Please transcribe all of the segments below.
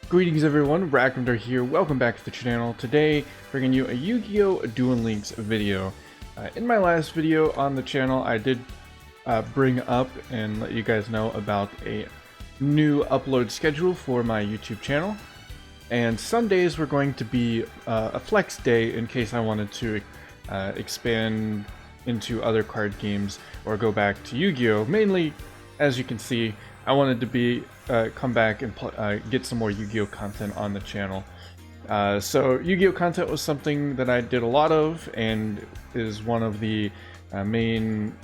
Greetings everyone, Ragnar here, welcome back to the channel. Today, bringing you a Yu-Gi-Oh! Duel Links video. In my last video on the channel, I did bring up and let you guys know about a new upload schedule for my YouTube channel. And Sundays were going to be a flex day in case I wanted to expand into other card games or go back to Yu-Gi-Oh! Mainly, as you can see, I wanted to be come back and get some more Yu-Gi-Oh! Content on the channel. So Yu-Gi-Oh! Content was something that I did a lot of and is one of the main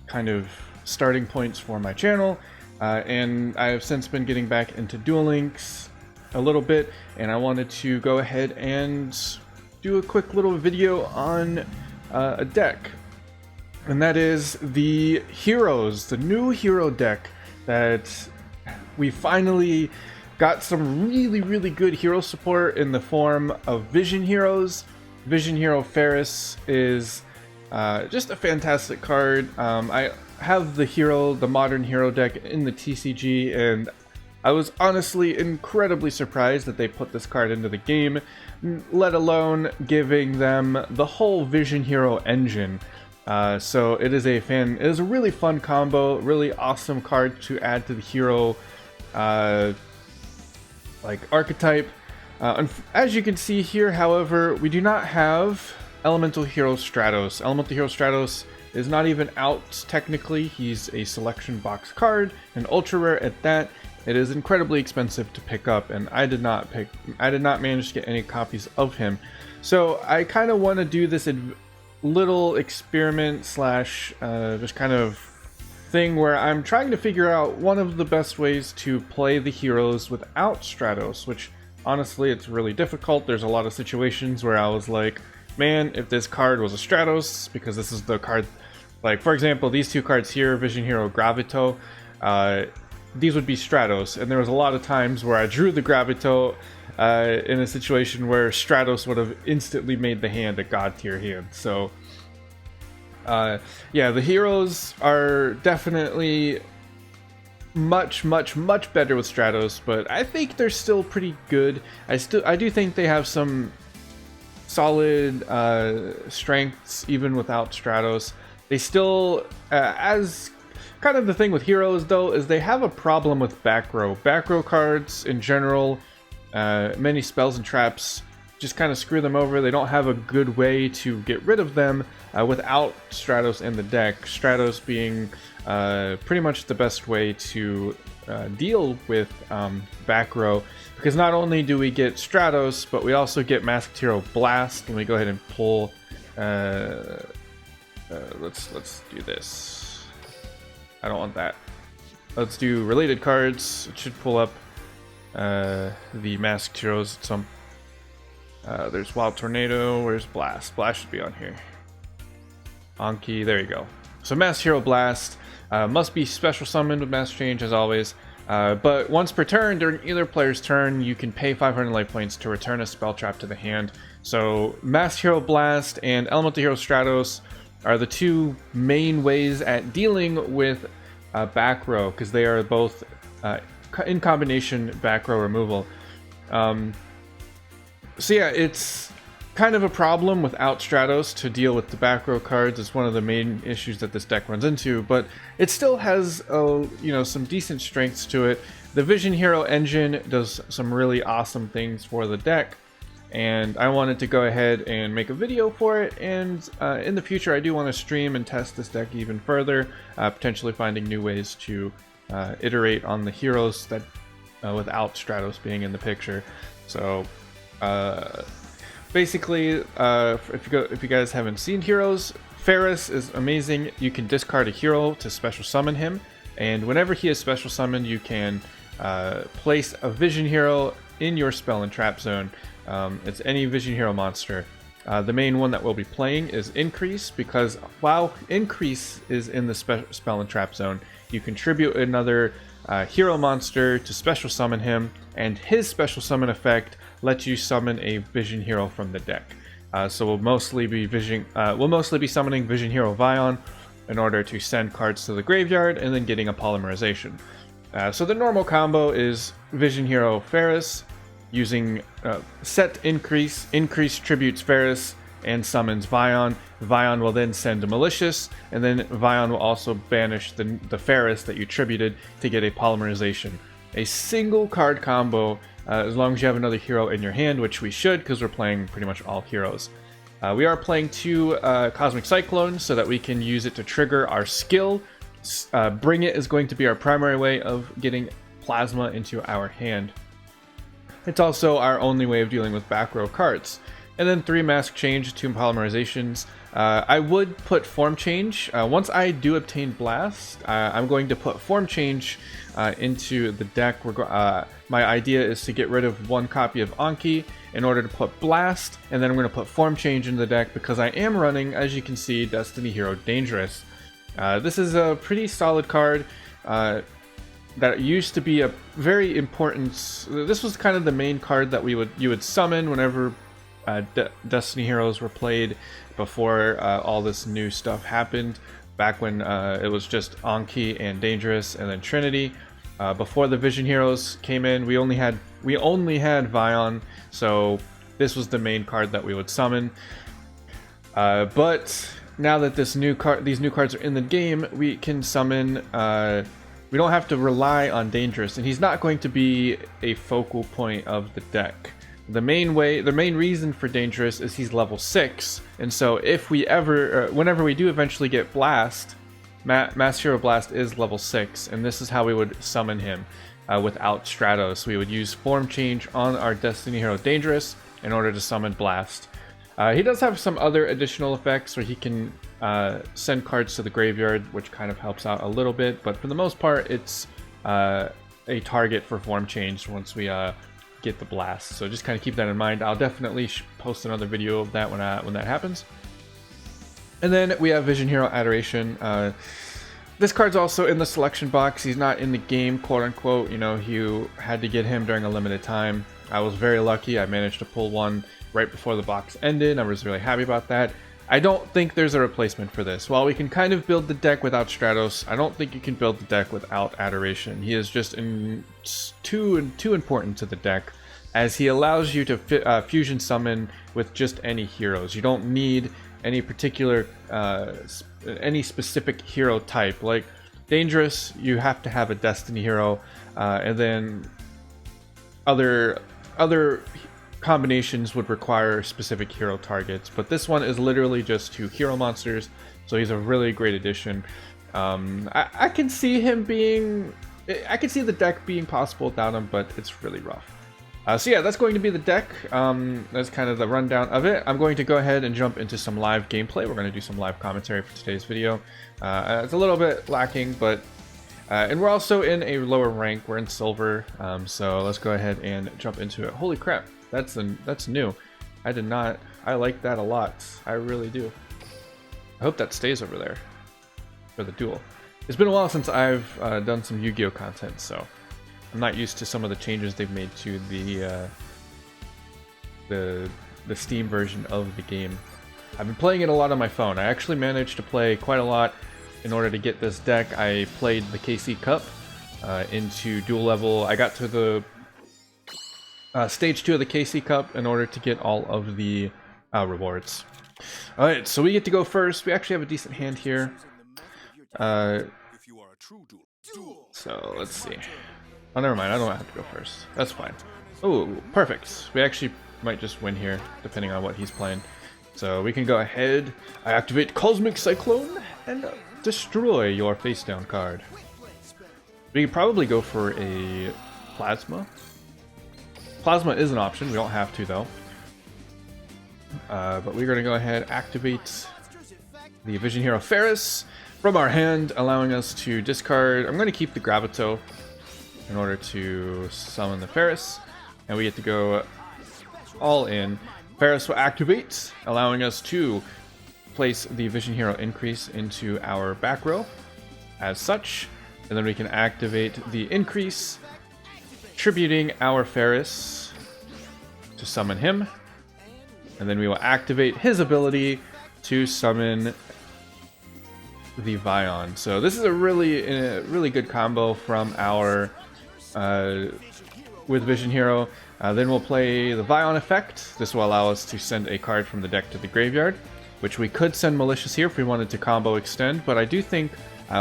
kind of starting points for my channel. And I have since been getting back into Duel Links a little bit, and I wanted to go ahead and do a quick little video on a deck. And that is the Heroes, the new hero deck that we finally got some really good hero support in the form of Vision Heroes. Vision Hero Ferris is just a fantastic card. I have the modern hero deck in the TCG, and I was honestly incredibly surprised that they put this card into the game, let alone giving them the whole Vision Hero engine. So it is a really fun combo, really awesome card to add to the hero like archetype. As you can see here, however, we do not have Elemental Hero Stratos. Elemental Hero Stratos is not even out technically. He's a selection box card, an ultra rare at that. It is incredibly expensive to pick up, and I did not manage to get any copies of him. So I kind of want to do this little experiment slash just kind of thing where I'm trying to figure out one of the best ways to play the heroes without Stratos, which honestly it's really difficult. There's a lot of situations where I was like, man, if this card was a Stratos, because this is the card, like for example these two cards here, Vision Hero Gravito, these would be Stratos, and there was a lot of times where I drew the Gravito in a situation where Stratos would have instantly made the hand a god tier hand. So yeah, the heroes are definitely much better with Stratos, but I think they're still pretty good. I do think they have some solid strengths even without Stratos. They still as kind of the thing with heroes though is they have a problem with back row cards in general. Many spells and traps just kind of screw them over. They don't have a good way to get rid of them without Stratos in the deck. Stratos being pretty much the best way to deal with back row, because not only do we get Stratos, but we also get Masked Hero Blast. Let me go ahead and pull. Let's do this. I don't want that. Let's do related cards. It should pull up the Masked Heroes at some. There's Wild Tornado. Where's Blast? Blast should be on here. Anki, there you go. So Masked Hero Blast must be special summoned with Mass Change as always. But once per turn, during either player's turn, you can pay 500 life points to return a spell trap to the hand. So Masked Hero Blast and Elemental Hero Stratos are the two main ways at dealing with back row, because they are both in combination back row removal. So yeah, it's kind of a problem without Stratos to deal with the back row cards. It's one of the main issues that this deck runs into, but it still has some decent strengths to it. The Vision Hero engine does some really awesome things for the deck, and I wanted to go ahead and make a video for it. And in the future, I do want to stream and test this deck even further, potentially finding new ways to iterate on the heroes that without Stratos being in the picture. So basically, if you guys haven't seen Heroes, Ferris is amazing. You can discard a hero to special summon him, and whenever he is special summoned, you can place a Vision Hero in your spell and trap zone. It's any Vision Hero monster. The main one that we'll be playing is Increase, because while Increase is in the spell and trap zone, you contribute another hero monster to special summon him, and his special summon effect lets you summon a Vision Hero from the deck. So we'll mostly be summoning Vision Hero Vion in order to send cards to the graveyard and then getting a polymerization. So the normal combo is Vision Hero Ferris, using set increase tributes Ferris, and summons Vion. Vion will then send a Malicious, and then Vion will also banish the Ferris that you tributed to get a Polymerization. A single card combo, as long as you have another hero in your hand, which we should because we're playing pretty much all heroes. We are playing 2 Cosmic Cyclones so that we can use it to trigger our skill. Bring It is going to be our primary way of getting Plasma into our hand. It's also our only way of dealing with back row cards. And then 3 Mask Change, 2 Polymerizations. I would put Form Change. Once I do obtain Blast, I'm going to put Form Change into the deck. My idea is to get rid of 1 copy of Anki in order to put Blast, and then I'm going to put Form Change in the deck because I am running, as you can see, Destiny Hero Dangerous. This is a pretty solid card that used to be a very important. This was kind of the main card that you would summon whenever Destiny Heroes were played before all this new stuff happened. Back when it was just Anki and Dangerous, and then Trinity. Before the Vision Heroes came in, we only had Vion, so this was the main card that we would summon. But now that these new cards are in the game, we can summon. We don't have to rely on Dangerous, and he's not going to be a focal point of the deck. The main reason for Dangerous is he's level 6, and so if we whenever we do eventually get Blast, Mass Hero Blast is level 6, and this is how we would summon him without Stratos. We would use Form Change on our Destiny Hero Dangerous in order to summon Blast. He does have some other additional effects where he can send cards to the graveyard, which kind of helps out a little bit, but for the most part, it's a target for Form Change once we get the Blast. So just kind of keep that in mind. I'll definitely post another video of that when that happens. And then we have Vision Hero Adoration. This card's also in the selection box. He's not in the game, quote unquote. You know, you had to get him during a limited time. I was very lucky. I managed to pull one right before the box ended. I was really happy about that. I don't think there's a replacement for this. While we can kind of build the deck without Stratos, I don't think you can build the deck without Adoration. He is just too important to the deck, as he allows you to fusion summon with just any heroes. You don't need any particular, any specific hero type. Like Dangerous, you have to have a Destiny hero, and then other combinations would require specific hero targets, but this one is literally just 2 hero monsters, so he's a really great addition. I can see I can see the deck being possible without him, but it's really rough. So yeah, that's going to be the deck. That's kind of the rundown of it. I'm going to go ahead and jump into some live gameplay. We're going to do some live commentary for today's video. It's a little bit lacking, but and we're also in a lower rank. We're in silver, so let's go ahead and jump into it. Holy crap! That's new. I like that a lot. I really do. I hope that stays over there for the duel. It's been a while since I've done some Yu-Gi-Oh content, so I'm not used to some of the changes they've made to the Steam version of the game. I've been playing it a lot on my phone. I actually managed to play quite a lot in order to get this deck. I played the KC Cup into dual level. I got to the stage 2 of the KC Cup in order to get all of the rewards. Alright, so we get to go first. We actually have a decent hand here. So let's see. Oh, never mind. I don't have to go first. That's fine. Oh, perfect. We actually might just win here, depending on what he's playing. So we can go ahead. I activate Cosmic Cyclone and destroy your face down card. We could probably go for a Plasma. Plasma is an option. We don't have to, though. But we're going to go ahead, activate the Vision Hero Ferris from our hand, allowing us to discard. I'm going to keep the Gravito in order to summon the Ferris, and we get to go all in. Ferris will activate, allowing us to place the Vision Hero Increase into our back row as such, and then we can activate the Increase, tributing our Ferris to summon him, and then we will activate his ability to summon the Vion. So this is a really good combo from our with Vision Hero. Then we'll play the Vion effect. This will allow us to send a card from the deck to the graveyard, which we could send Malicious here if we wanted to combo extend, but I do think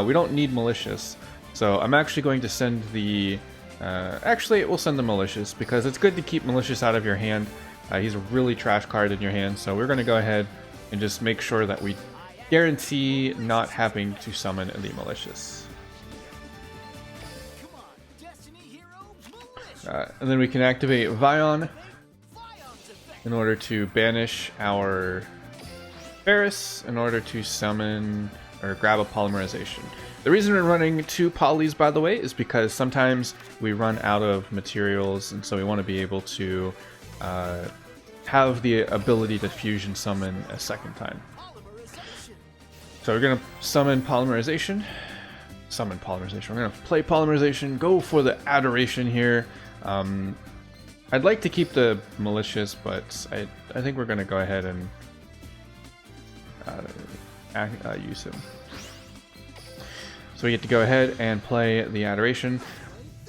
we don't need Malicious. So I'm actually going to send the... actually, we'll send the Malicious, because it's good to keep Malicious out of your hand. He's a really trash card in your hand, so we're going to go ahead and just make sure that we guarantee not having to summon the Malicious. And then we can activate Vion in order to banish our Ferris in order to summon or grab a Polymerization. The reason we're running 2 polys, by the way, is because sometimes we run out of materials, and so we want to be able to have the ability to fusion summon a second time. So we're going to summon Polymerization. We're going to play Polymerization, go for the Adoration here. I'd like to keep the Malicious, but I think we're going to go ahead and use him. So we get to go ahead and play the Adoration.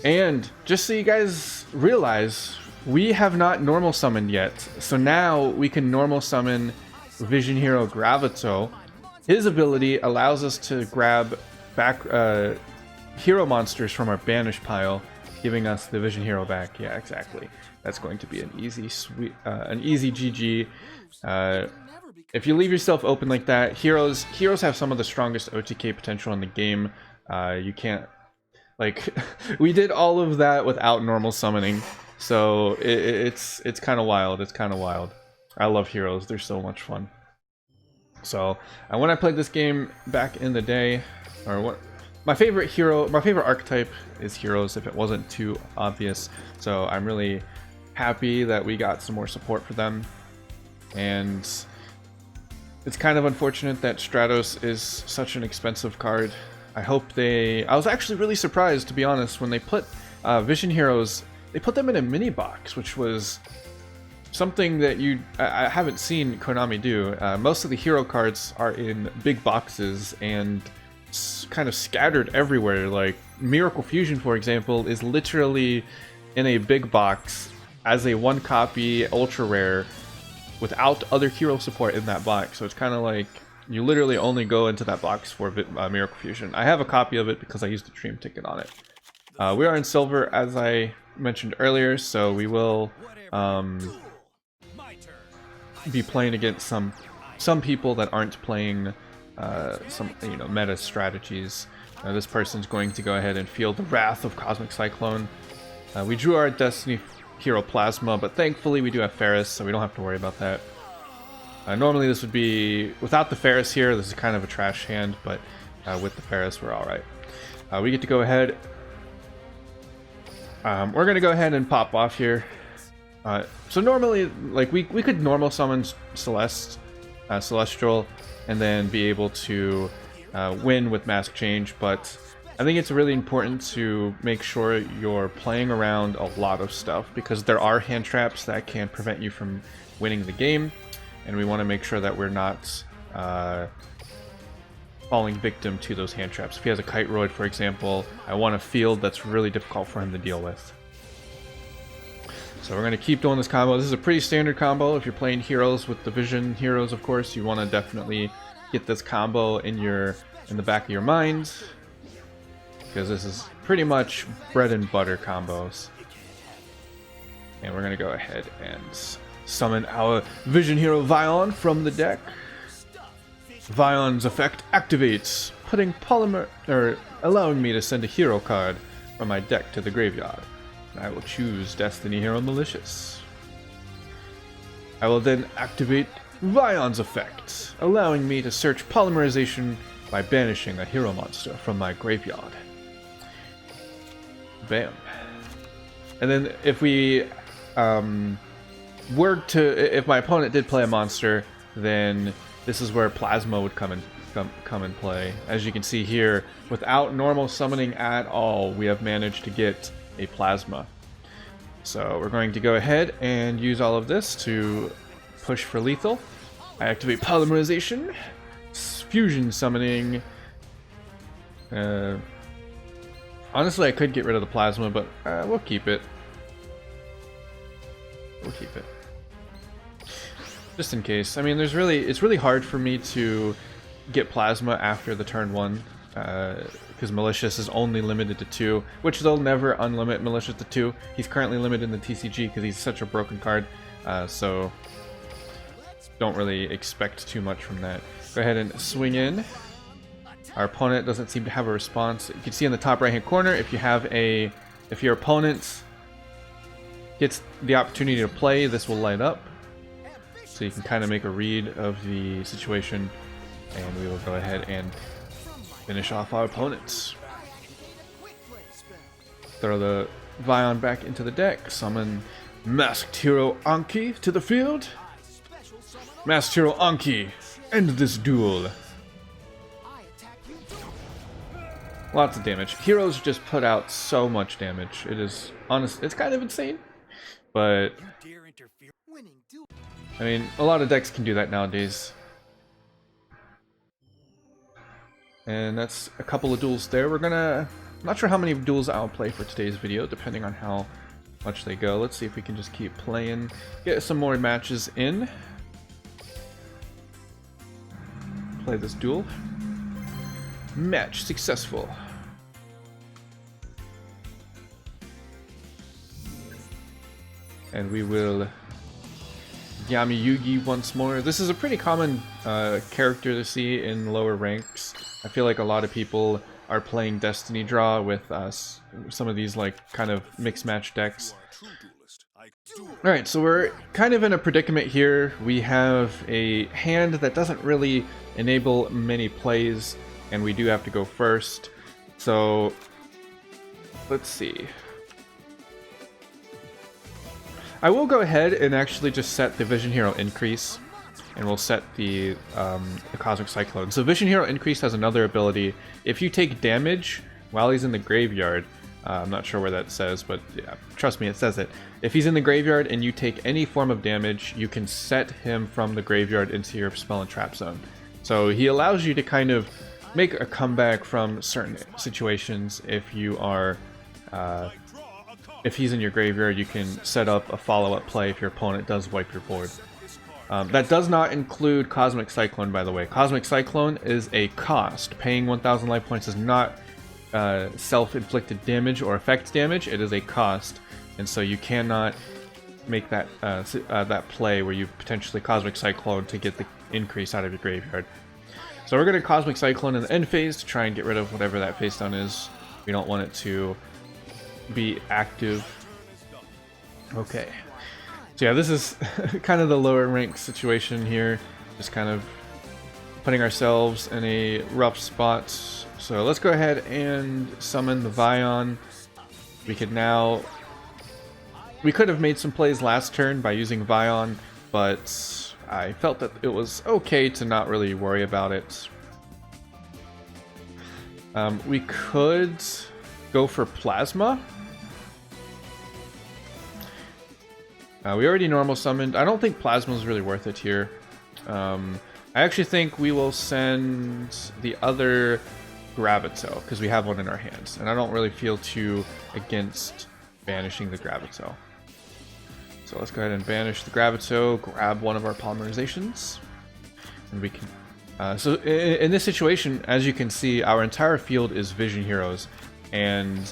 And just so you guys realize, we have not normal summoned yet. So now we can normal summon Vision Hero Gravito. His ability allows us to grab back hero monsters from our banish pile, giving us the Vision Hero back. Yeah, exactly. That's going to be an easy GG. If you leave yourself open like that, heroes have some of the strongest OTK potential in the game. You can't, like, we did all of that without normal summoning, so it's kind of wild. It's kind of wild. I love heroes. They're so much fun. So when I played this game back in the day, or what, my favorite archetype is heroes, if it wasn't too obvious. So I'm really happy that we got some more support for them. And it's kind of unfortunate that Stratos is such an expensive card. I was actually really surprised, to be honest, when they put Vision Heroes, they put them in a mini box, which was something that I haven't seen Konami do. Most of the hero cards are in big boxes and kind of scattered everywhere. Like Miracle Fusion, for example, is literally in a big box as a 1-copy ultra rare without other hero support in that box. So it's kind of like you literally only go into that box for Miracle Fusion. I have a copy of it because I used the Dream ticket on it. We are in silver, as I mentioned earlier, so we will be playing against some people that aren't playing some meta strategies. This person's going to go ahead and feel the wrath of Cosmic Cyclone. We drew our Destiny Hero Plasma, but thankfully we do have Ferris, so we don't have to worry about that. Normally this would be, without the Ferris here, this is kind of a trash hand, but with the Ferris we're alright. We get to go ahead. We're going to go ahead and pop off here. So normally, like, we could normal summon Celestial and then be able to win with Mask Change, but I think it's really important to make sure you're playing around a lot of stuff, because there are hand traps that can prevent you from winning the game, and we want to make sure that we're not falling victim to those hand traps. If he has a Kite Roid, for example, I want a field that's really difficult for him to deal with. So we're going to keep doing this combo. This is a pretty standard combo. If you're playing heroes with the Vision Heroes, of course, you want to definitely get this combo in the back of your mind, because this is pretty much bread and butter combos. And we're going to go ahead and summon our Vision Hero Vion from the deck. Vion's effect activates, allowing me to send a hero card from my deck to the graveyard. I will choose Destiny Hero Malicious. I will then activate Vion's effect, allowing me to search Polymerization by banishing a hero monster from my graveyard. Bam. And then if we if my opponent did play a monster, then this is where Plasma would come in play. As you can see here, without normal summoning at all, we have managed to get a Plasma. So we're going to go ahead and use all of this to push for lethal. I activate Polymerization, fusion summoning Honestly, I could get rid of the plasma, but we'll keep it. We'll keep it. Just in case. I mean, it's really hard for me to get plasma after the turn 1, because malicious is only limited to 2, which they'll never unlimit malicious to 2. He's currently limited in the TCG because he's such a broken card, so don't really expect too much from that. Go ahead and swing in. Our opponent doesn't seem to have a response. You can see in the top right hand corner, if your opponent gets the opportunity to play, this will light up. So you can kind of make a read of the situation, and we will go ahead and finish off our opponents. Throw the Vion back into the deck, summon Masked Hero Anki to the field. Masked Hero Anki, end this duel. Lots of damage. Heroes just put out so much damage. It is honest. It's kind of insane, but I mean, a lot of decks can do that nowadays. And that's a couple of duels there. I'm not sure how many duels I'll play for today's video, depending on how much they go. Let's see if we can just keep playing, get some more matches in. Play this duel. Match successful. And we will Yami Yugi once more. This is a pretty common character to see in lower ranks. I feel like a lot of people are playing Destiny Draw with some of these like kind of mixed match decks. Alright, so we're kind of in a predicament here. We have a hand that doesn't really enable many plays, and we do have to go first. So let's see. I will go ahead and actually just set the Vision Hero Increase, and we'll set the Cosmic Cyclone. So Vision Hero Increase has another ability. If you take damage while he's in the graveyard, I'm not sure where that says, but yeah, trust me, it says it. If he's in the graveyard and you take any form of damage, you can set him from the graveyard into your spell and trap zone. So he allows you to kind of make a comeback from certain situations. If you are if he's in your graveyard, you can set up a follow-up play if your opponent does wipe your board. That does not include Cosmic Cyclone, by the way. Cosmic Cyclone is a cost. Paying 1,000 life points is not self-inflicted damage or effect damage. It is a cost, and so you cannot make that that play where you potentially Cosmic Cyclone to get the increase out of your graveyard. So we're going to Cosmic Cyclone in the end phase to try and get rid of whatever that face down is. We don't want it to be active. Okay. So yeah, this is kind of the lower rank situation here. Just kind of putting ourselves in a rough spot. So let's go ahead and summon the Vion. We could have made some plays last turn by using Vion, but I felt that it was okay to not really worry about it. We could go for Plasma. We already normal summoned. I don't think Plasma is really worth it here. I actually think we will send the other Gravito, because we have one in our hands, and I don't really feel too against banishing the Gravito. So let's go ahead and banish the Gravito, grab one of our polymerizations, and we can... so in this situation, as you can see, our entire field is Vision Heroes, and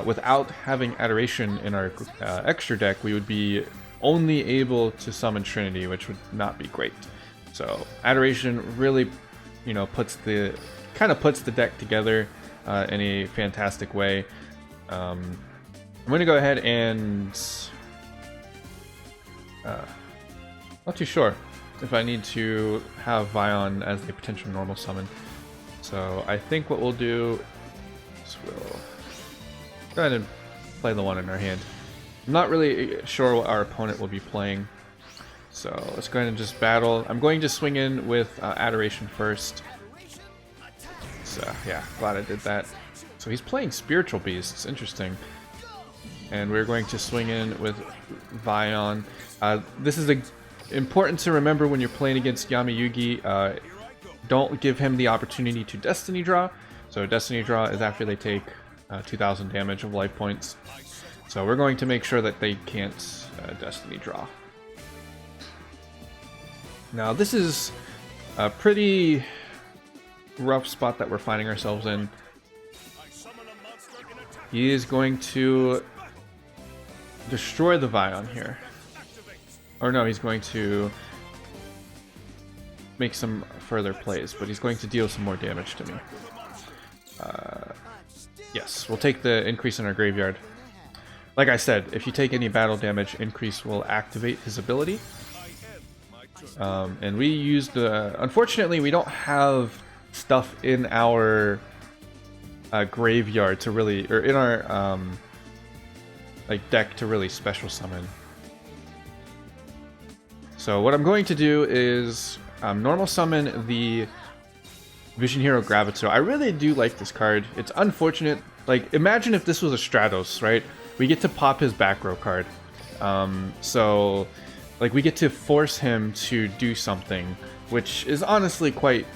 without having Adoration in our extra deck, we would be only able to summon Trinity, which would not be great. So Adoration really, you know, puts the deck together in a fantastic way. I'm going to go ahead and not too sure if I need to have Vion as a potential normal summon. So I think what we'll do is we'll go ahead and play the one in our hand. I'm not really sure what our opponent will be playing, so let's go ahead and just battle. I'm going to swing in with Adoration first. So yeah, glad I did that. So he's playing Spiritual Beasts, interesting. And we're going to swing in with Vion. This is important to remember when you're playing against Yami Yugi. Don't give him the opportunity to Destiny Draw. So Destiny Draw is after they take 2,000 damage of life points. So we're going to make sure that they can't Destiny Draw. Now this is a pretty rough spot that we're finding ourselves in. He is going to destroy the Vion here. Or no, he's going to make some further plays, but he's going to deal some more damage to me. Yes, we'll take the increase in our graveyard. Like I said, if you take any battle damage, increase will activate his ability. And we used unfortunately, we don't have stuff in our graveyard to really, or in our like deck to really special summon. So what I'm going to do is normal summon the Vision Hero Gravito. I really do like this card. It's unfortunate. Like, imagine if this was a Stratos, right? We get to pop his back row card. So, like, we get to force him to do something, which is honestly quite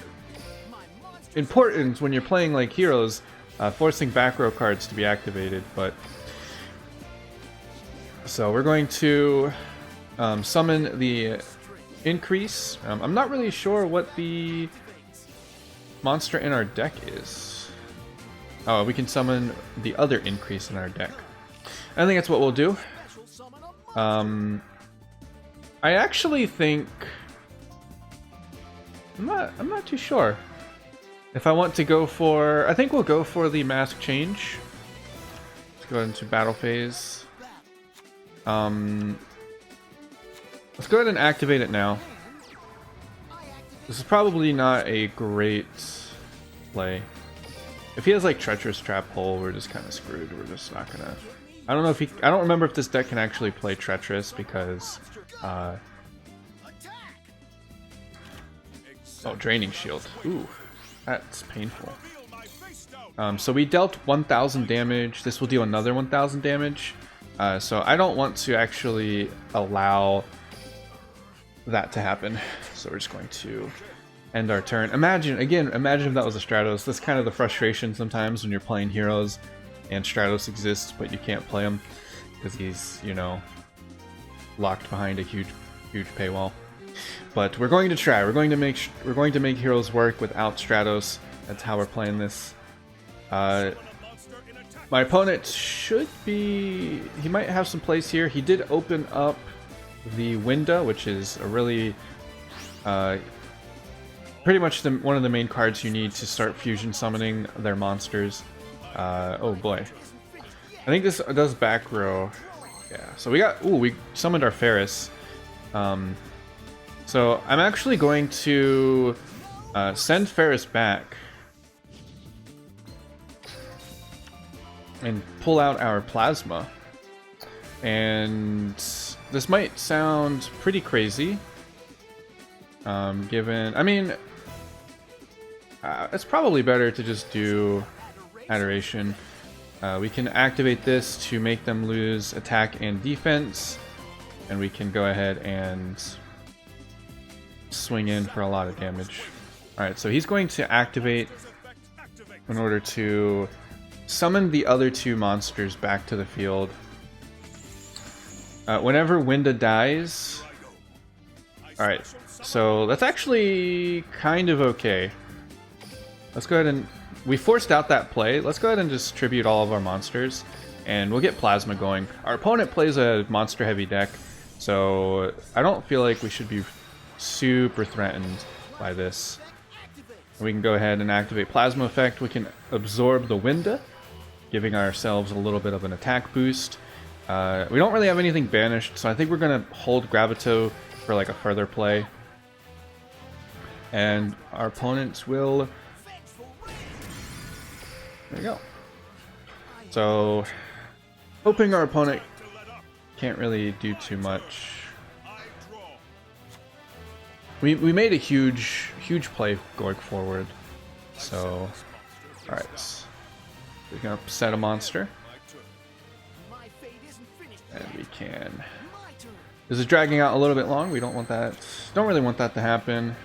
important when you're playing, like, heroes, forcing back row cards to be activated. But so we're going to summon the increase. I'm not really sure what the monster in our deck is. Oh, we can summon the other increase in our deck. I think that's what we'll do. I actually think I'm not too sure if I want to go for. I think we'll go for the mask change. Let's go into battle phase. Let's go ahead and activate it now. This is probably not a great play. If he has like Treacherous Trap Hole, we're just kind of screwed. We're just not gonna. I don't know if he. I don't remember if this deck can actually play Treacherous because. Oh, Draining Shield. Ooh, that's painful. So we dealt 1,000 damage. This will deal another 1,000 damage. So I don't want to actually allow that to happen. So we're just going to end our turn. Imagine if that was a Stratos. That's kind of the frustration sometimes when you're playing heroes and Stratos exists, but you can't play him because he's, you know, locked behind a huge paywall. But we're going to try. We're going to make heroes work without Stratos. That's how we're playing this. My opponent should be. He might have some plays here. He did open up the window, which is a really pretty much one of the main cards you need to start fusion summoning their monsters. Oh boy, I think this does back row. Yeah, so we summoned our Ferris. So I'm actually going to send Ferris back and pull out our Plasma. And this might sound pretty crazy, given, I mean, it's probably better to just do Adoration. We can activate this to make them lose attack and defense, and we can go ahead and swing in for a lot of damage. Alright, so he's going to activate in order to summon the other two monsters back to the field. Whenever Winda dies... Alright, so that's actually kind of okay. Let's go ahead and... We forced out that play. Let's go ahead and just tribute all of our monsters, and we'll get Plasma going. Our opponent plays a monster-heavy deck, so I don't feel like we should be super threatened by this. We can go ahead and activate Plasma Effect. We can absorb the Winda, giving ourselves a little bit of an attack boost. We don't really have anything banished, so I think we're going to hold Gravito for like a further play. And our opponents will... There we go. So, hoping our opponent can't really do too much. We made a huge play going forward. So, alright. We're going to set a monster. And we can... This is dragging out a little bit long. We don't want that. Don't really want that to happen.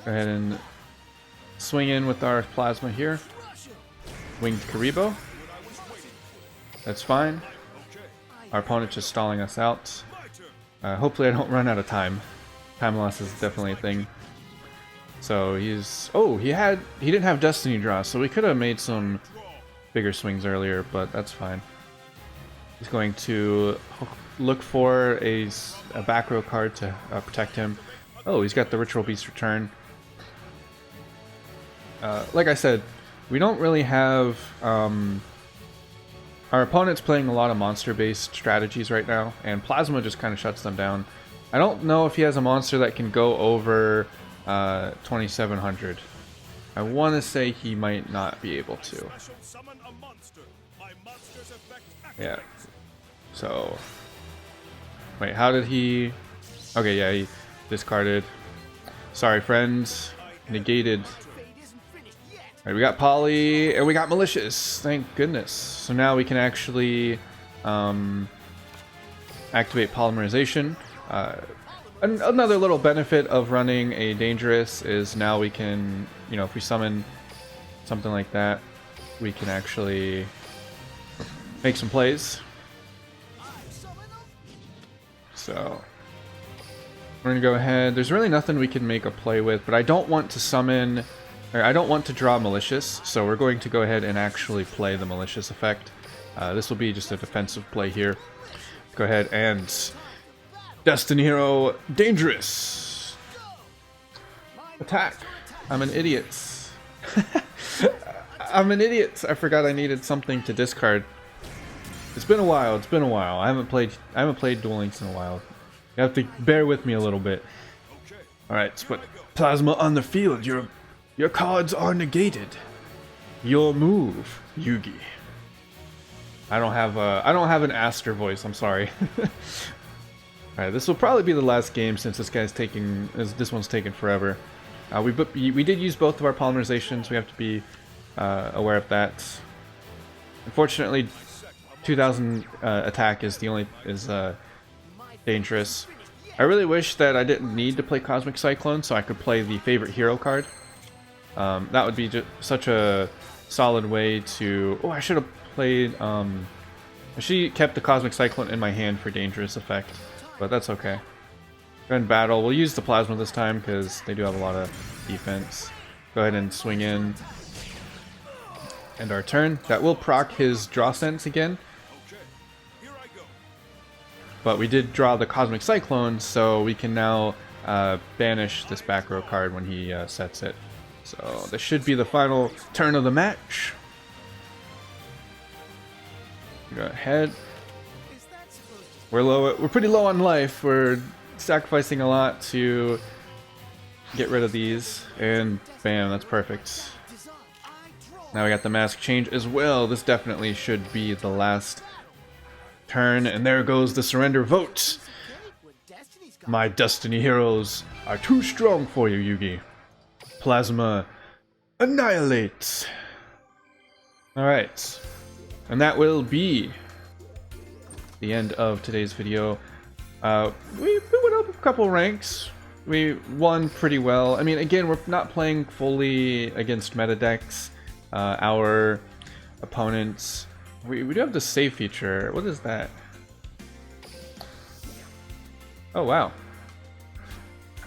Go ahead and swing in with our Plasma here. Winged Karibo. That's fine. Our opponent's just stalling us out. Hopefully I don't run out of time. Time loss is definitely a thing. So he's... Oh, he didn't have Destiny draw, so we could have made some bigger swings earlier, but that's fine. He's going to look for a back row card to protect him. Oh, he's got the Ritual Beast Return. Like I said, we don't really have... our opponent's playing a lot of monster-based strategies right now, and Plasma just kind of shuts them down. I don't know if he has a monster that can go over 2700. I want to say he might not be able to. Yeah. So... Wait, how did he... Okay, yeah, he discarded. Sorry, friends. Negated. Alright, we got Poly, and we got Malicious. Thank goodness. So now we can actually activate Polymerization. Another little benefit of running a Dangerous is now we can, you know, if we summon something like that, we can actually make some plays. So we're gonna go ahead. There's really nothing we can make a play with, but I don't want to summon, or I don't want to draw Malicious, so we're going to go ahead and actually play the Malicious effect. This will be just a defensive play here. Go ahead and Destiny Hero Dangerous. Attack. I'm an idiot. I'm an idiot. I forgot I needed something to discard. It's been a while. It's been a while. I haven't played Duel Links in a while. You have to bear with me a little bit. All right, let's put Plasma on the field. Your cards are negated. Your move, Yugi. I don't have an Aster voice. I'm sorry. All right, this will probably be the last game since this one's taking forever. We did use both of our polymerizations. We have to be aware of that. Unfortunately, 2000 attack is dangerous. I really wish that I didn't need to play Cosmic Cyclone so I could play the favorite hero card. That would be just such a solid way to... Oh, I should have played... I should have kept the Cosmic Cyclone in my hand for dangerous effect, but that's okay. Go ahead and battle. We'll use the Plasma this time because they do have a lot of defense. Go ahead and swing in. End our turn. That will proc his Draw Sense again. But we did draw the Cosmic Cyclone, so we can now banish this back row card when he sets it. So this should be the final turn of the match. Go ahead. We're pretty low on life. We're sacrificing a lot to get rid of these, and bam, that's perfect. Now we got the mask change as well. This definitely should be the last turn, and there goes the surrender vote. My Destiny heroes are too strong for you, Yugi. Plasma, annihilate. Alright, and that will be the end of today's video. We went up a couple ranks. We won pretty well. I mean, again, we're not playing fully against meta decks. Our opponents... We do have the save feature. What is that? Oh, wow.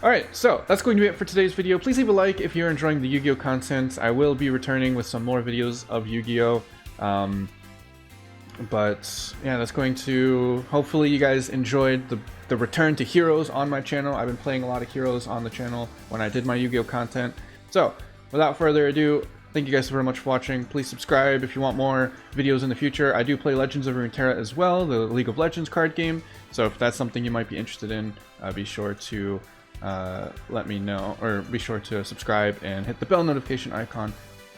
Alright, so that's going to be it for today's video. Please leave a like if you're enjoying the Yu-Gi-Oh content. I will be returning with some more videos of Yu-Gi-Oh! But yeah, that's going to... Hopefully you guys enjoyed the return to Heroes on my channel. I've been playing a lot of Heroes on the channel when I did my Yu-Gi-Oh content. So, without further ado, thank you guys so very much for watching. Please subscribe if you want more videos in the future. I do play Legends of Runeterra as well, the League of Legends card game. So if that's something you might be interested in, be sure to let me know, or be sure to subscribe and hit the bell notification icon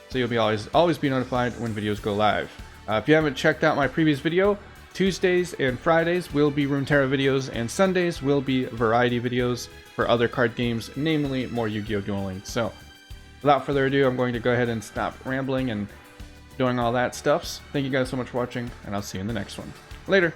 so you'll be always be notified when videos go live. If you haven't checked out my previous video, Tuesdays and Fridays will be Runeterra videos, and Sundays will be variety videos for other card games, namely more Yu-Gi-Oh! Duel Links. So without further ado, I'm going to go ahead and stop rambling and doing all that stuff. Thank you guys so much for watching, and I'll see you in the next one. Later!